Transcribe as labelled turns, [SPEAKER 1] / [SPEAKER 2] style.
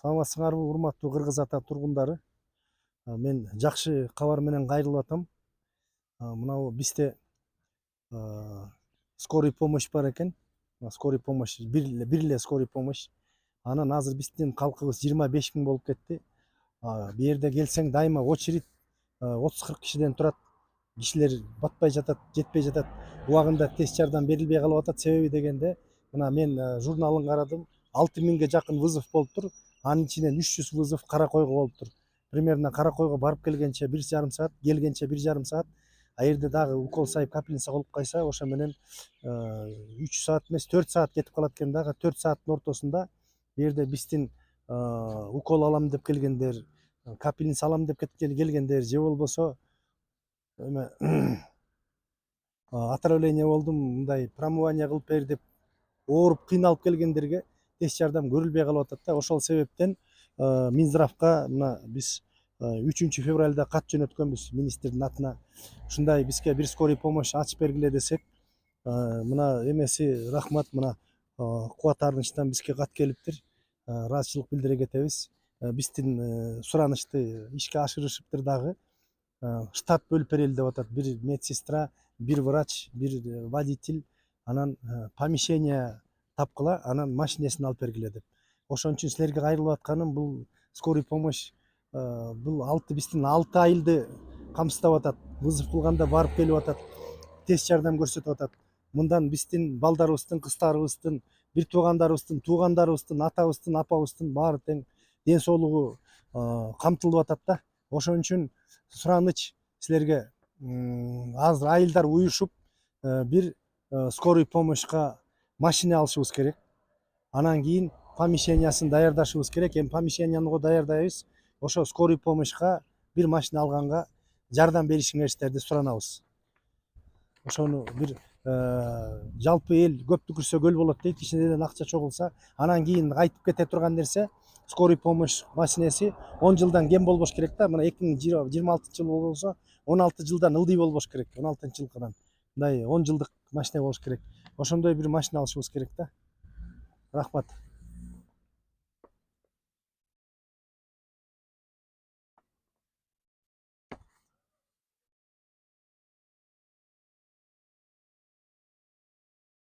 [SPEAKER 1] Саламатсыңарбы, урматтуу Кыргыз Ата тургундары. Мен жакшы кабар менен кайрылып атам. Мынау бизде скорый помощь бар экен. Скорый помощь, бир эле скорый помощь. Анан азыр биздин калкыбыз 25 000 болуп кетти. Бу жерде келсең дайыма очередь 30-40 кишиден турат. Кишилер батпай жатат, жетпей жатат. Убагында тез жардам берилбей калып атат. Себеби дегенде, мына мен журналын карадым. 6000ге жакын вызов болуптур. Анын ичинен 300 вызов Каракойго болуптур. Примерно Каракойго барып келгенче 1,5 саат, келгенче 1,5 саат. А жерде дагы укол сайып капельница кылып кайса, ошо менен 3 саат эмес 4 саат кетип калат экен. Дагы 4 сааттын ортосунда бу жерде биздин укол алам деп келгендер, капельница алам деп келгендер, же болбосо эме отравление болдум, мындай промывание кылып бер деп ооруп кыйналып келгендерге тез жардам көрүлбөй калып атат да. Ошол себептен Минздравка мына биз 3 февралда кат жөнөткөнбүз министрдин атына. Ушундай бизге бир скорый помощь ачып бергиле десек, мына эмеси рахмат, мына Кубат Арынычтан бизге кат келиптир. Ыраазычылык билдире кетебиз. Биздин суранычты ишке ашырышыптыр дагы. Штат бөлүп берели деп атат. Бир медсестра, бир врач, бир водитель, анан помещение тапкыла, анан машинесин алып бергиле деп. Ошон үчүн силерге кайрылып атканым, бул скорый помощь бул биздин 6 айылды камсыздап атат. Вызов кылганда барып келип атат. Тез жардам көрсөтүп атат. Мындан биздин балдарыбыздын, кыздарыбыздын, бир туугандарыбыздын, атабыздын, апабыздын баары тең ден соолугу камтылып атат да. Ошон үчүн сураныч силерге, азыр айылдар уюшуп бир скорый помощька машина алышыбыз керек. Анан кийин помещениясын даярдашыбыз керек. Эми помещенияны даярдайбыз. Ошо скорый помощька бир машина алганга жардам беришиңерди суранабыз. Ошону бир жалпы эл көп түкүрсө көл болот дейт. Ичинен акча чогулса, анан кийин кайтып кете турган нерсе скорый помощь машинеси 10 жылдан кем болбош керек да. Мына 2026 жыл болсо 16 жылдан ылдый болбош керек. 16 жылкыдан мындай 10 жылдык машина болуш керек. Ошондой бир машина алышыбыз керек да. Рахмат.